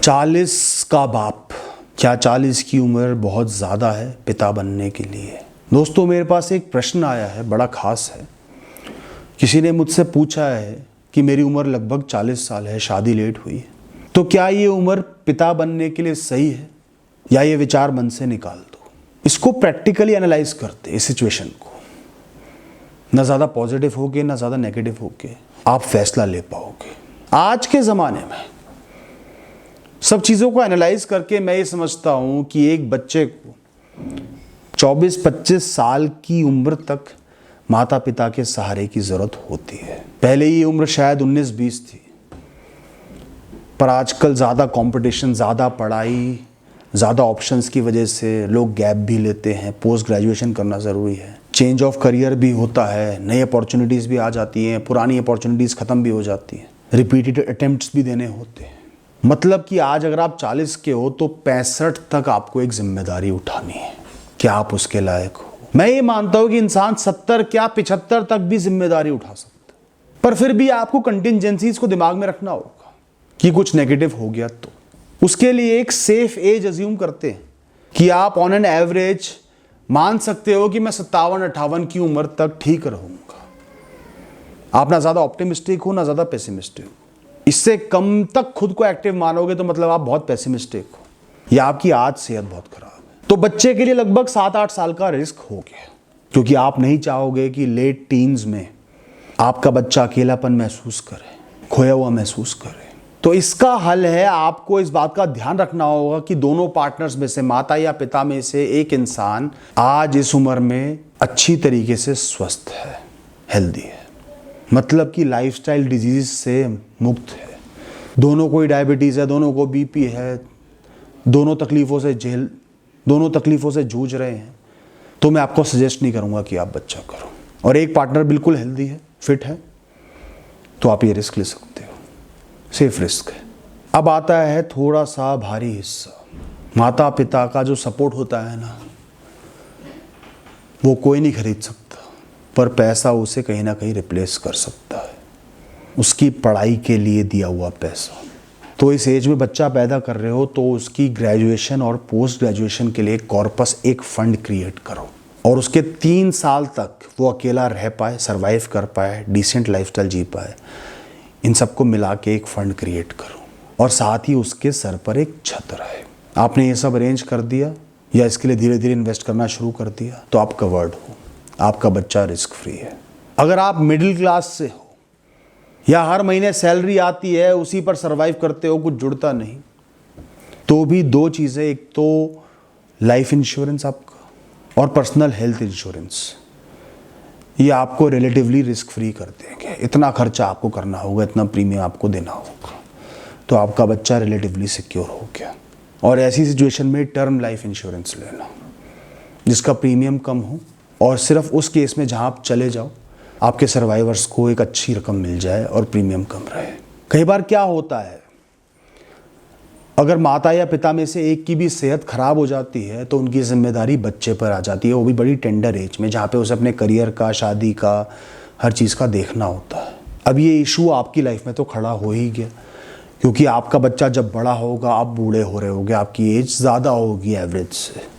40 का बाप, क्या 40 की उम्र बहुत ज़्यादा है पिता बनने के लिए? दोस्तों, मेरे पास एक प्रश्न आया है, बड़ा ख़ास है। किसी ने मुझसे पूछा है कि मेरी उम्र लगभग 40 साल है, शादी लेट हुई है, तो क्या ये उम्र पिता बनने के लिए सही है या ये विचार मन से निकाल दो? इसको प्रैक्टिकली एनालाइज करते इस सिचुएशन को, ना ज़्यादा पॉजिटिव होके ना ज़्यादा नेगेटिव होके आप फैसला ले पाओगे। आज के ज़माने में सब चीज़ों को एनालाइज करके मैं ये समझता हूँ कि एक बच्चे को 24-25 साल की उम्र तक माता पिता के सहारे की ज़रूरत होती है। पहले ये उम्र शायद 19-20 थी, पर आजकल ज़्यादा कंपटीशन, ज़्यादा पढ़ाई, ज़्यादा ऑप्शंस की वजह से लोग गैप भी लेते हैं। पोस्ट ग्रेजुएशन करना ज़रूरी है, चेंज ऑफ करियर भी होता है, नई अपॉर्चुनिटीज़ भी आ जाती हैं, पुरानी अपॉर्चुनिटीज़ ख़त्म भी हो जाती हैं, रिपीटेड अटेम्प्ट्स भी देने होते हैं। मतलब कि आज अगर आप 40 के हो तो 65 तक आपको एक जिम्मेदारी उठानी है। क्या आप उसके लायक हो? मैं ये मानता हूँ कि इंसान 70 क्या 75 तक भी जिम्मेदारी उठा सकता है, पर फिर भी आपको कंटिजेंसीज को दिमाग में रखना होगा कि कुछ नेगेटिव हो गया तो उसके लिए एक सेफ एज अज्यूम करते हैं कि आप ऑन एन एवरेज मान सकते हो कि मैं 57-58 की उम्र तक ठीक रहूंगा। आप ना ज़्यादा ऑप्टिमिस्टिक हो ना ज़्यादा पेसिमिस्टिक हो। इससे कम तक खुद को एक्टिव मानोगे तो मतलब आप बहुत पेसिमिस्टिक हो या आपकी आज सेहत बहुत खराब है। तो बच्चे के लिए लगभग 7-8 साल का रिस्क हो गया, क्योंकि आप नहीं चाहोगे कि लेट टीन्स में आपका बच्चा अकेलापन महसूस करे, खोया हुआ महसूस करे। तो इसका हल है, आपको इस बात का ध्यान रखना होगा कि दोनों पार्टनर्स में से, माता या पिता में से एक इंसान आज इस उम्र में अच्छी तरीके से स्वस्थ है, हेल्दी है, मतलब कि लाइफस्टाइल डिजीज से मुक्त है। दोनों को ही डायबिटीज़ है, दोनों को बीपी है, दोनों तकलीफ़ों से जूझ रहे हैं, तो मैं आपको सजेस्ट नहीं करूंगा कि आप बच्चा करो। और एक पार्टनर बिल्कुल हेल्दी है, फिट है, तो आप ये रिस्क ले सकते हो, सेफ रिस्क है। अब आता है थोड़ा सा भारी हिस्सा। माता पिता का जो सपोर्ट होता है ना, वो कोई नहीं खरीद सकता, पर पैसा उसे कहीं ना कहीं रिप्लेस कर सकता है, उसकी पढ़ाई के लिए दिया हुआ पैसा। तो इस एज में बच्चा पैदा कर रहे हो तो उसकी ग्रेजुएशन और पोस्ट ग्रेजुएशन के लिए कॉर्पस एक फंड क्रिएट करो, और उसके 3 साल तक वो अकेला रह पाए, सरवाइव कर पाए, डिसेंट लाइफस्टाइल जी पाए। इन सबको मिला के एक फंड क्रिएट करो, और साथ ही उसके सर पर एक छत रहे। आपने ये सब अरेंज कर दिया या इसके लिए धीरे धीरे इन्वेस्ट करना शुरू कर दिया तो आप कवर्ड हो, आपका बच्चा रिस्क फ्री है। अगर आप मिडिल क्लास से हो या हर महीने सैलरी आती है, उसी पर सरवाइव करते हो, कुछ जुड़ता नहीं, तो भी 2 चीज़ें, एक तो लाइफ इंश्योरेंस आपका और पर्सनल हेल्थ इंश्योरेंस, ये आपको रिलेटिवली रिस्क फ्री कर देंगे। इतना खर्चा आपको करना होगा, इतना प्रीमियम आपको देना होगा, तो आपका बच्चा रिलेटिवली सिक्योर हो गया। और ऐसी सिचुएशन में टर्म लाइफ इंश्योरेंस लेना जिसका प्रीमियम कम हो, और सिर्फ उस केस में जहाँ आप चले जाओ आपके सर्वाइवर्स को एक अच्छी रकम मिल जाए और प्रीमियम कम रहे। कई बार क्या होता है, अगर माता या पिता में से एक की भी सेहत खराब हो जाती है तो उनकी जिम्मेदारी बच्चे पर आ जाती है, वो भी बड़ी टेंडर एज में, जहाँ पे उसे अपने करियर का, शादी का, हर चीज़ का देखना होता है। अब ये इशू आपकी लाइफ में तो खड़ा हो ही गया, क्योंकि आपका बच्चा जब बड़ा होगा आप बूढ़े हो रहे होगे, आपकी एज ज़्यादा होगी एवरेज से।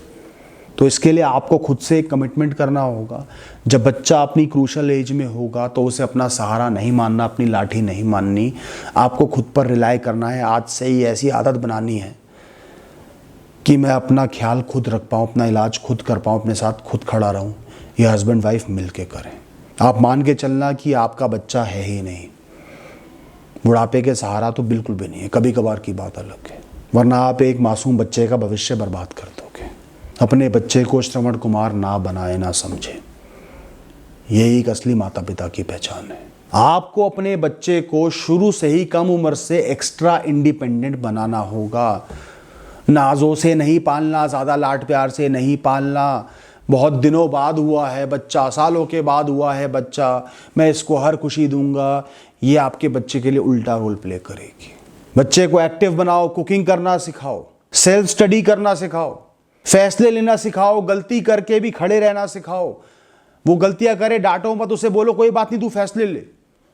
तो इसके लिए आपको खुद से एक कमिटमेंट करना होगा। जब बच्चा अपनी क्रूशल एज में होगा तो उसे अपना सहारा नहीं मानना, अपनी लाठी नहीं माननी, आपको खुद पर रिलाई करना है। आज से ही ऐसी आदत बनानी है कि मैं अपना ख्याल खुद रख पाऊँ, अपना इलाज खुद कर पाऊँ, अपने साथ खुद खड़ा रहूँ। ये हस्बैंड वाइफ मिल के करें। आप मान के चलना कि आपका बच्चा है ही नहीं, बुढ़ापे के सहारा तो बिल्कुल भी नहीं है, कभी कभार की बात अलग है, वरना आप एक मासूम बच्चे का भविष्य बर्बाद कर दोगे। अपने बच्चे को श्रवण कुमार ना बनाए, ना समझे, यही एक असली माता पिता की पहचान है। आपको अपने बच्चे को शुरू से ही कम उम्र से एक्स्ट्रा इंडिपेंडेंट बनाना होगा। नाजों से नहीं पालना, ज़्यादा लाड प्यार से नहीं पालना। बहुत दिनों बाद हुआ है बच्चा, सालों के बाद हुआ है बच्चा, मैं इसको हर खुशी दूंगा, ये आपके बच्चे के लिए उल्टा रोल प्ले करेगी। बच्चे को एक्टिव बनाओ, कुकिंग करना सिखाओ, सेल्फ स्टडी करना सिखाओ, फैसले लेना सिखाओ, गलती करके भी खड़े रहना सिखाओ। वो गलतियां करे, डांटो मत, उसे बोलो कोई बात नहीं, तू फैसले ले।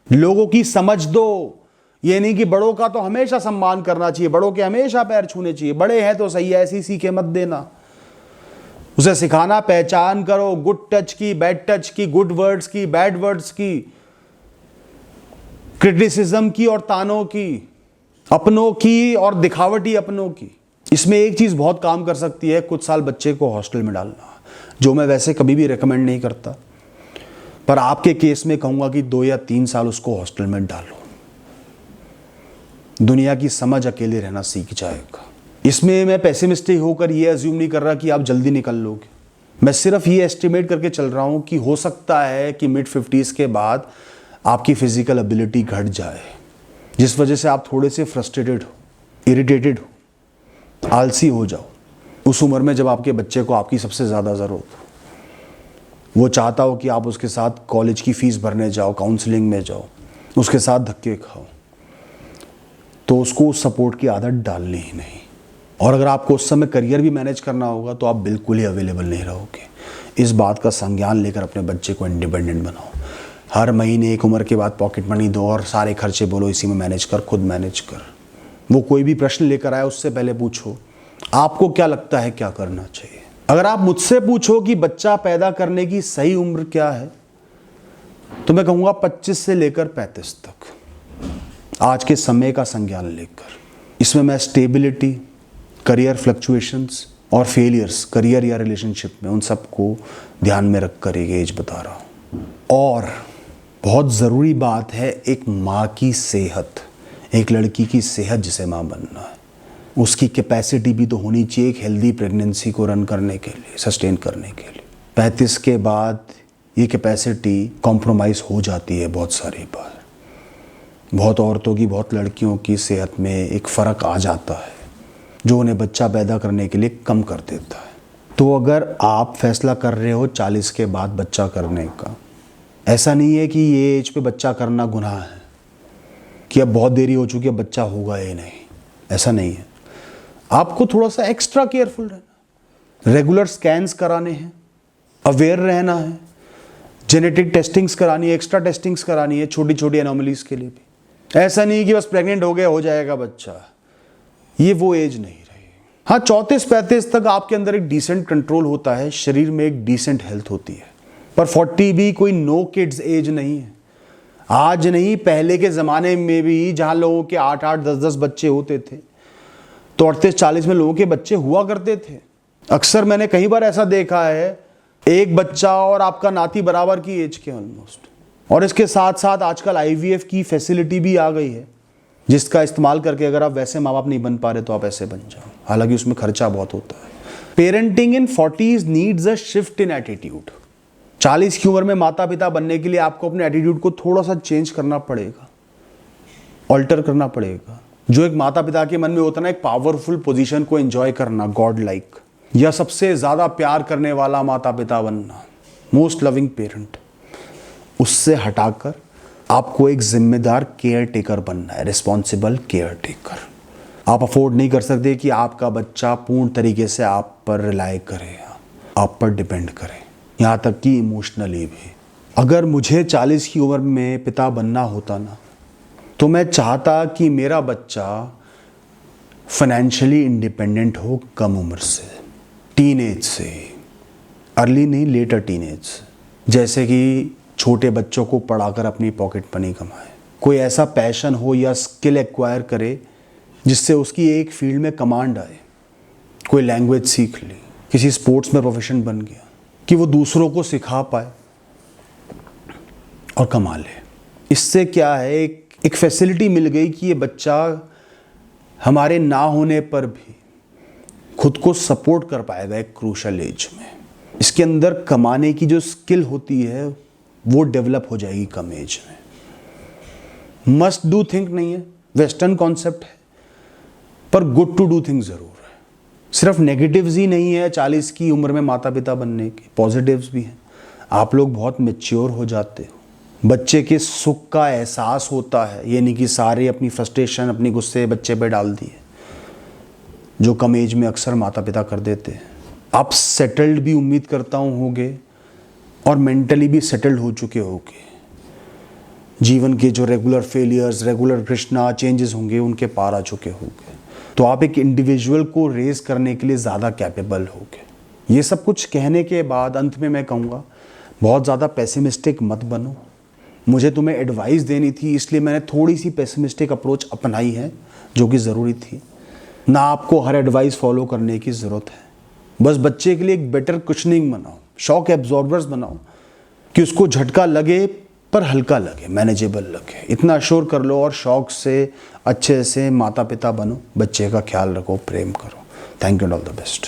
लोगों की समझ दो, ये नहीं कि बड़ों का तो हमेशा सम्मान करना चाहिए, बड़ों के हमेशा पैर छूने चाहिए, बड़े हैं तो सही है, ऐसी सीखे मत देना। उसे सिखाना पहचान करो गुड टच की, बैड टच की, गुड वर्ड्स की, बैड वर्ड्स की, क्रिटिसिज्म की और तानों की, अपनों की और दिखावटी अपनों की। इसमें एक चीज बहुत काम कर सकती है, कुछ साल बच्चे को हॉस्टल में डालना, जो मैं वैसे कभी भी रेकमेंड नहीं करता, पर आपके केस में कहूंगा कि 2 या 3 साल उसको हॉस्टल में डालो। दुनिया की समझ अकेले रहना सीख जाएगा। इसमें मैं पेसिमिस्टिक होकर ये अज्यूम नहीं कर रहा कि आप जल्दी निकल लोगे। मैं सिर्फ ये एस्टिमेट करके चल रहा हूं कि हो सकता है कि मिड 50s के बाद आपकी फिजिकल एबिलिटी घट जाए, जिस वजह से आप थोड़े से फ्रस्ट्रेटेड हो, इरिटेटेड हो, आलसी हो जाओ। उस उम्र में जब आपके बच्चे को आपकी सबसे ज़्यादा ज़रूरत हो, वो चाहता हो कि आप उसके साथ कॉलेज की फ़ीस भरने जाओ, काउंसलिंग में जाओ, उसके साथ धक्के खाओ, तो उसको उस सपोर्ट की आदत डालनी ही नहीं। और अगर आपको उस समय करियर भी मैनेज करना होगा तो आप बिल्कुल ही अवेलेबल नहीं रहोगे। इस बात का संज्ञान लेकर अपने बच्चे को इंडिपेंडेंट बनाओ। हर महीने एक उम्र के बाद पॉकेट मनी दो और सारे खर्चे बोलो इसी में मैनेज कर, खुद मैनेज कर। वो कोई भी प्रश्न लेकर आए उससे पहले पूछो आपको क्या लगता है क्या करना चाहिए। अगर आप मुझसे पूछो कि बच्चा पैदा करने की सही उम्र क्या है, तो मैं कहूँगा 25 से लेकर 35 तक, आज के समय का संज्ञान लेकर। इसमें मैं स्टेबिलिटी, करियर फ्लक्चुएशंस और फेलियर्स करियर या रिलेशनशिप में, उन सबको ध्यान में रखकर एक एज बता रहा हूँ। और बहुत ज़रूरी बात है एक माँ की सेहत, एक लड़की की सेहत जिसे माँ बनना है, उसकी कैपेसिटी भी तो होनी चाहिए एक हेल्दी प्रेगनेंसी को रन करने के लिए, सस्टेन करने के लिए। 35 के बाद ये कैपेसिटी कॉम्प्रोमाइज़ हो जाती है बहुत सारी बार। बहुत औरतों की, बहुत लड़कियों की सेहत में एक फ़र्क आ जाता है जो उन्हें बच्चा पैदा करने के लिए कम कर देता है। तो अगर आप फैसला कर रहे हो 40 के बाद बच्चा करने का, ऐसा नहीं है कि ये एज पे बच्चा करना गुनाह है, कि अब बहुत देरी हो चुकी है बच्चा होगा ही नहीं, ऐसा नहीं है। आपको थोड़ा सा एक्स्ट्रा केयरफुल रहना, रेगुलर स्कैन्स कराने हैं, अवेयर रहना है, जेनेटिक टेस्टिंग्स करानी है, एक्स्ट्रा टेस्टिंग्स करानी है छोटी छोटी एनोमलीज के लिए भी। ऐसा नहीं कि बस प्रेग्नेंट हो गया हो जाएगा बच्चा, ये वो एज नहीं रही। हाँ, 34-35 तक आपके अंदर एक डिसेंट कंट्रोल होता है, शरीर में एक डिसेंट हेल्थ होती है, पर 40 भी कोई नो किड्स एज नहीं है। आज नहीं, पहले के ज़माने में भी जहाँ लोगों के 8-8, 10-10 बच्चे होते थे, तो 38-40 में लोगों के बच्चे हुआ करते थे। अक्सर मैंने कई बार ऐसा देखा है, एक बच्चा और आपका नाती बराबर की एज के ऑलमोस्ट। और इसके साथ साथ आजकल IVF की फैसिलिटी भी आ गई है, जिसका इस्तेमाल करके अगर आप वैसे माँ बाप नहीं बन पा रहे तो आप ऐसे बन जाओ, हालांकि उसमें खर्चा बहुत होता है। Parenting in 40s needs a shift in attitude. 40 की उम्र में माता पिता बनने के लिए आपको अपने एटीट्यूड को थोड़ा सा चेंज करना पड़ेगा, ऑल्टर करना पड़ेगा। जो एक माता पिता के मन में होता है ना, एक पावरफुल पोजीशन को एंजॉय करना, गॉड लाइक, या सबसे ज़्यादा प्यार करने वाला माता पिता बनना, मोस्ट लविंग पेरेंट, उससे हटाकर आपको एक जिम्मेदार केयर टेकर बनना है, रिस्पॉन्सिबल केयर टेकर। आप अफोर्ड नहीं कर सकते कि आपका बच्चा पूर्ण तरीके से आप पर रिलाय करे, आप पर डिपेंड करे, यहाँ तक कि इमोशनली भी। अगर मुझे 40 की उम्र में पिता बनना होता ना, तो मैं चाहता कि मेरा बच्चा फाइनेंशियली इंडिपेंडेंट हो कम उम्र से, टीनेज से, अर्ली नहीं लेटर टीनेज, जैसे कि छोटे बच्चों को पढ़ाकर अपनी पॉकेट मनी कमाए, कोई ऐसा पैशन हो या स्किल एक्वायर करे जिससे उसकी एक फील्ड में कमांड आए, कोई लैंग्वेज सीख ली, किसी स्पोर्ट्स में प्रोफेशन बन गया, कि वो दूसरों को सिखा पाए और कमा ले। इससे क्या है, एक फैसिलिटी मिल गई कि ये बच्चा हमारे ना होने पर भी खुद को सपोर्ट कर पाएगा एक क्रूशल एज में। इसके अंदर कमाने की जो स्किल होती है वो डेवलप हो जाएगी कम एज में। मस्ट डू थिंक नहीं है, वेस्टर्न कॉन्सेप्ट है, पर गुड टू डू थिंक जरूर है। सिर्फ नेगेटिव्स ही नहीं है 40 की उम्र में माता पिता बनने के, पॉजिटिव्स भी हैं। आप लोग बहुत मैच्योर हो जाते हो, बच्चे के सुख का एहसास होता है, ये नहीं कि सारे अपनी फ्रस्ट्रेशन, अपनी गुस्से बच्चे पे डाल दिए, जो कम एज में अक्सर माता पिता कर देते हैं। आप सेटल्ड भी उम्मीद करता हूँ होगे, और मेंटली भी सेटल्ड हो चुके होगे, जीवन के जो regular failures, regular Krishna changes होंगे, उनके पार आ चुके होंगे। तो आप एक इंडिविजुअल को रेज करने के लिए ज़्यादा कैपेबल होगे। ये सब कुछ कहने के बाद अंत में मैं कहूँगा, बहुत ज़्यादा पेसिमिस्टिक मत बनो। मुझे तुम्हें एडवाइस देनी थी, इसलिए मैंने थोड़ी सी पेसिमिस्टिक अप्रोच अपनाई है, जो कि ज़रूरी थी। ना आपको हर एडवाइस फॉलो करने की ज़रूरत है। बस बच्चे के लिए एक बेटर कुशनिंग बनाओ, शॉक एब्जॉर्बर्स बनाओ कि उसको झटका लगे पर हल्का लगे, मैनेजेबल लगे। इतना अश्योर कर लो और शौक से अच्छे से माता पिता बनो, बच्चे का ख्याल रखो, प्रेम करो। Thank you and all the best.